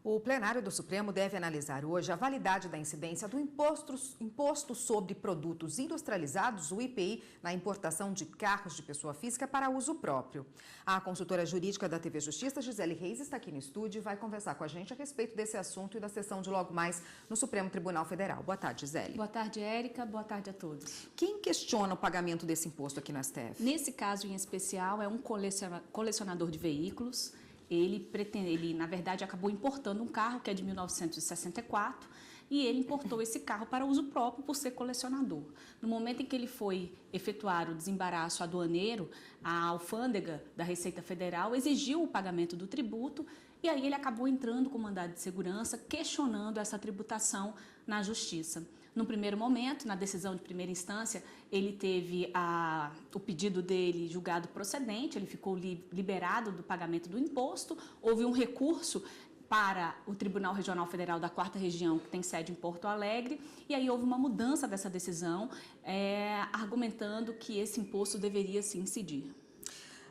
O plenário do Supremo deve analisar hoje a validade da incidência do imposto sobre produtos industrializados, o IPI, na importação de carros de pessoa física para uso próprio. A consultora jurídica da TV Justiça, Gisele Reis, está aqui no estúdio e vai conversar com a gente a respeito desse assunto e da sessão de logo mais no Supremo Tribunal Federal. Boa tarde, Gisele. Boa tarde, Érica. Boa tarde a todos. Quem questiona o pagamento desse imposto aqui no STF? Nesse caso em especial, é um colecionador de veículos. Ele, na verdade, acabou importando um carro que é de 1964 e ele importou esse carro para uso próprio por ser colecionador. No momento em que ele foi efetuar o desembaraço aduaneiro, a alfândega da Receita Federal exigiu o pagamento do tributo e aí ele acabou entrando com mandado de segurança, questionando essa tributação na Justiça. No primeiro momento, na decisão de primeira instância, ele teve o pedido dele julgado procedente, ele ficou liberado do pagamento do imposto, houve um recurso para o Tribunal Regional Federal da 4ª Região, que tem sede em Porto Alegre, e aí houve uma mudança dessa decisão, argumentando que esse imposto deveria se incidir.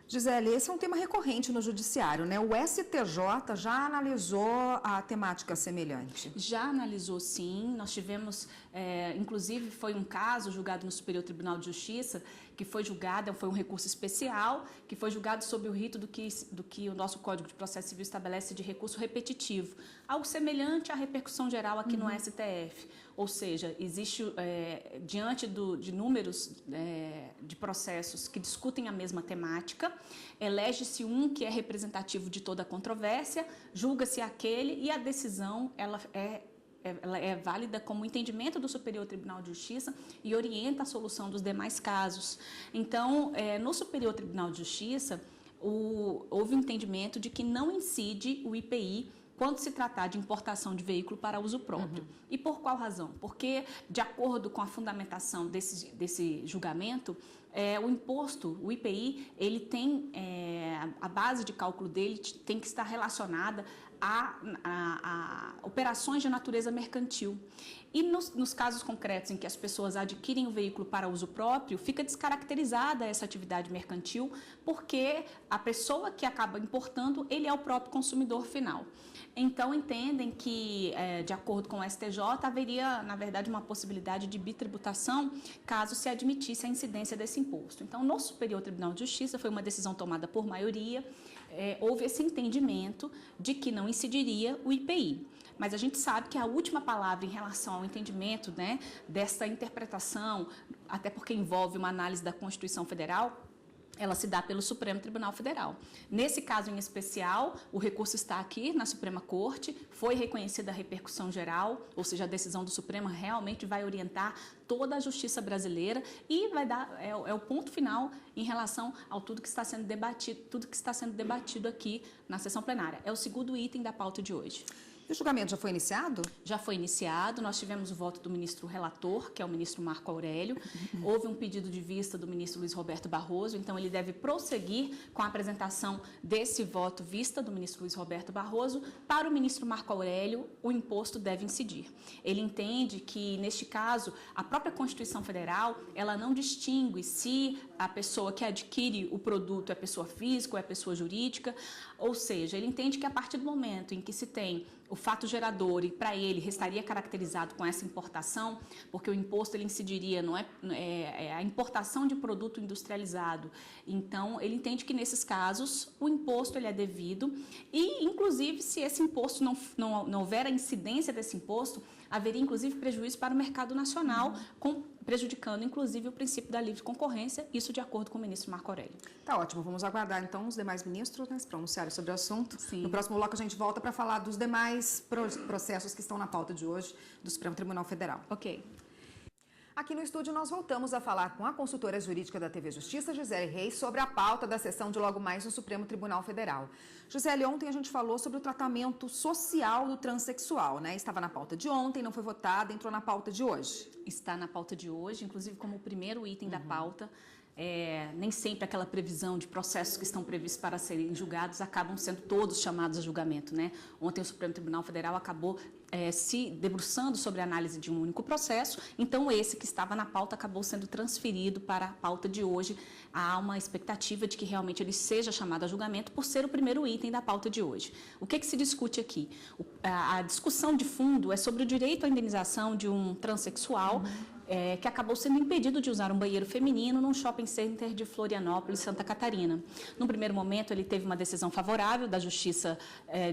Gisele, esse é um tema recorrente no judiciário, né? O STJ já analisou a temática semelhante. Já analisou, sim. Nós tivemos, inclusive, foi um caso julgado no Superior Tribunal de Justiça, que foi julgado, foi um recurso especial, que foi julgado sob o rito do que o nosso Código de Processo Civil estabelece de recurso repetitivo. Algo semelhante à repercussão geral aqui no STF. Ou seja, existe, diante de números de processos que discutem a mesma temática, elege-se um que é representativo de toda a controvérsia, julga-se aquele e a decisão ela é válida como entendimento do Superior Tribunal de Justiça e orienta a solução dos demais casos. Então, no Superior Tribunal de Justiça, houve um entendimento de que não incide o IPI quando se tratar de importação de veículo para uso próprio. E por qual razão? Porque, de acordo com a fundamentação desse julgamento, o imposto, o IPI, ele tem, a base de cálculo dele tem que estar relacionada a operações de natureza mercantil. E nos casos concretos em que as pessoas adquirem o veículo para uso próprio, fica descaracterizada essa atividade mercantil, porque a pessoa que acaba importando, ele é o próprio consumidor final. Então, entendem que, de acordo com o STJ, haveria, na verdade, uma possibilidade de bitributação caso se admitisse a incidência desse imposto. Então, no Superior Tribunal de Justiça, foi uma decisão tomada por maioria, houve esse entendimento de que não incidiria o IPI. Mas a gente sabe que a última palavra em relação ao entendimento, né, dessa interpretação, até porque envolve uma análise da Constituição Federal, ela se dá pelo Supremo Tribunal Federal. Nesse caso em especial, o recurso está aqui na Suprema Corte, foi reconhecida a repercussão geral, ou seja, a decisão do Supremo realmente vai orientar toda a justiça brasileira e vai dar, é o ponto final em relação ao tudo que está sendo debatido aqui na sessão plenária. É o segundo item da pauta de hoje. E o julgamento já foi iniciado? Já foi iniciado, nós tivemos o voto do ministro relator, que é o ministro Marco Aurélio. Houve um pedido de vista do ministro Luiz Roberto Barroso, então ele deve prosseguir com a apresentação desse voto vista do ministro Luiz Roberto Barroso. Para o ministro Marco Aurélio, o imposto deve incidir. Ele entende que, neste caso, a própria Constituição Federal, ela não distingue se a pessoa que adquire o produto é pessoa física ou é pessoa jurídica, ou seja, ele entende que a partir do momento em que se tem o fato gerador e para ele restaria caracterizado com essa importação, porque o imposto ele incidiria, não é a importação de produto industrializado. Então, ele entende que nesses casos o imposto ele é devido e, inclusive, se esse imposto não houver a incidência desse imposto, haveria, inclusive, prejuízo para o mercado nacional, prejudicando, inclusive, o princípio da livre concorrência, isso de acordo com o ministro Marco Aurélio. Tá ótimo, vamos aguardar, então, os demais ministros, né, se pronunciarem sobre o assunto. Sim. No próximo bloco, a gente volta para falar dos demais processos que estão na pauta de hoje do Supremo Tribunal Federal. Ok. Aqui no estúdio, nós voltamos a falar com a consultora jurídica da TV Justiça, Gisele Reis, sobre a pauta da sessão de logo mais no Supremo Tribunal Federal. Gisele, ontem a gente falou sobre o tratamento social do transexual, né? Estava na pauta de ontem, não foi votada, entrou na pauta de hoje. Está na pauta de hoje, inclusive como o primeiro item da pauta. nem sempre aquela previsão de processos que estão previstos para serem julgados acabam sendo todos chamados a julgamento, né? Ontem o Supremo Tribunal Federal acabou se debruçando sobre a análise de um único processo, então esse que estava na pauta acabou sendo transferido para a pauta de hoje. Há uma expectativa de que realmente ele seja chamado a julgamento por ser o primeiro item da pauta de hoje. O que se discute aqui? A discussão de fundo é sobre o direito à indenização de um transexual que acabou sendo impedido de usar um banheiro feminino num shopping center de Florianópolis, Santa Catarina. No primeiro momento, ele teve uma decisão favorável da Justiça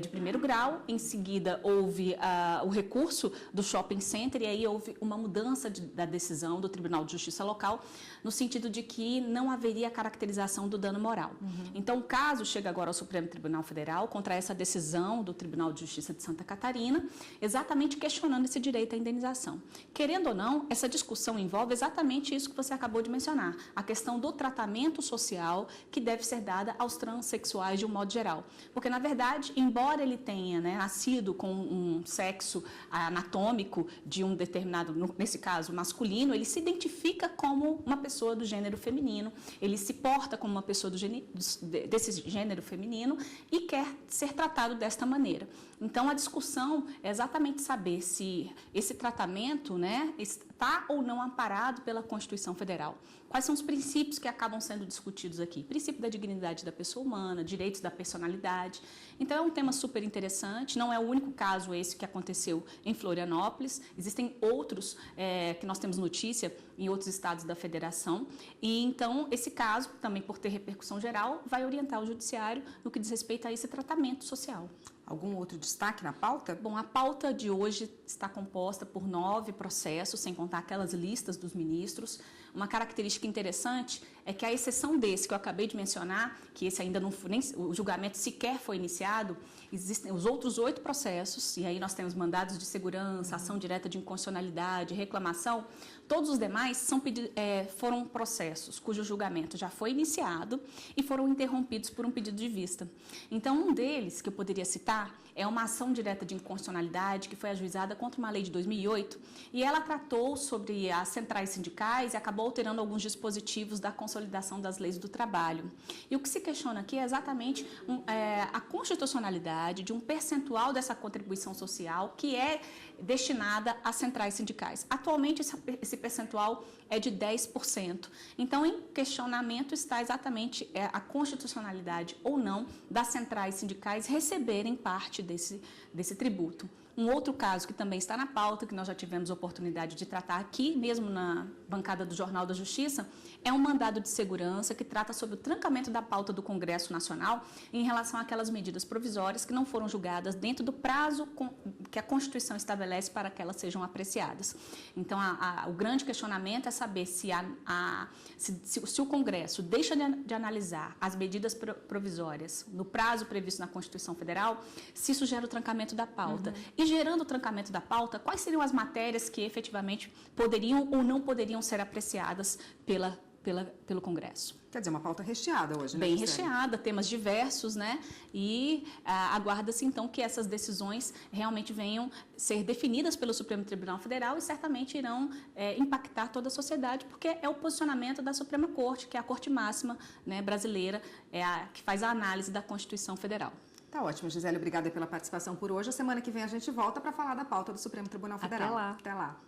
de primeiro grau, em seguida houve o recurso do shopping center e aí houve uma mudança da decisão do Tribunal de Justiça local, no sentido de que não haveria caracterização do dano moral. Então, o caso chega agora ao Supremo Tribunal Federal contra essa decisão do Tribunal de Justiça de Santa Catarina, exatamente questionando esse direito à indenização. Querendo ou não, essa discussão envolve exatamente isso que você acabou de mencionar, a questão do tratamento social que deve ser dada aos transexuais de um modo geral. Porque, na verdade, embora ele tenha nascido com um sexo anatômico de um determinado, nesse caso, masculino, ele se identifica como uma pessoa do gênero feminino, ele se porta como uma pessoa desse gênero feminino e quer ser tratado desta maneira. Então, a discussão é exatamente saber se esse tratamento está ou não amparado pela Constituição Federal. Quais são os princípios que acabam sendo discutidos aqui? Princípio da dignidade da pessoa humana, direitos da personalidade. Então, é um tema super interessante, não é o único caso esse que aconteceu em Florianópolis, existem outros que nós temos notícia em outros estados da federação, e então esse caso, também por ter repercussão geral, vai orientar o judiciário no que diz respeito a esse tratamento social. Algum outro destaque na pauta? Bom, a pauta de hoje está composta por 9 processos, sem contar aquelas listas dos ministros. Uma característica interessante é que, à exceção desse que eu acabei de mencionar, que esse ainda não foi, nem o julgamento sequer foi iniciado, existem os outros 8 processos, e aí nós temos mandados de segurança, ação direta de inconstitucionalidade, reclamação. Todos os demais foram processos cujo julgamento já foi iniciado e foram interrompidos por um pedido de vista. Então, um deles, que eu poderia citar, é uma ação direta de inconstitucionalidade que foi ajuizada contra uma lei de 2008 e ela tratou sobre as centrais sindicais e acabou alterando alguns dispositivos da consolidação das leis do trabalho. E o que se questiona aqui é exatamente a constitucionalidade de um percentual dessa contribuição social que é destinada às centrais sindicais. Atualmente, esse percentual é de 10%. Então, em questionamento está exatamente a constitucionalidade ou não das centrais sindicais receberem parte desse tributo. Um outro caso que também está na pauta, que nós já tivemos oportunidade de tratar aqui, mesmo na bancada do Jornal da Justiça, é um mandado de segurança que trata sobre o trancamento da pauta do Congresso Nacional em relação àquelas medidas provisórias que não foram julgadas dentro do prazo que a Constituição estabelece para que elas sejam apreciadas. Então, o grande questionamento é saber se o Congresso deixa de analisar as medidas provisórias no prazo previsto na Constituição Federal, se isso gera o trancamento da pauta. E gerando o trancamento da pauta, quais seriam as matérias que efetivamente poderiam ou não poderiam ser apreciadas pelo Congresso? Quer dizer, uma pauta recheada hoje, né? Bem recheada, temas diversos, E aguarda-se, então, que essas decisões realmente venham ser definidas pelo Supremo Tribunal Federal e certamente irão impactar toda a sociedade, porque é o posicionamento da Suprema Corte, que é a Corte Máxima brasileira, que faz a análise da Constituição Federal. Tá ótimo, Gisele. Obrigada pela participação por hoje. A semana que vem a gente volta para falar da pauta do Supremo Tribunal Federal. Até lá. Até lá.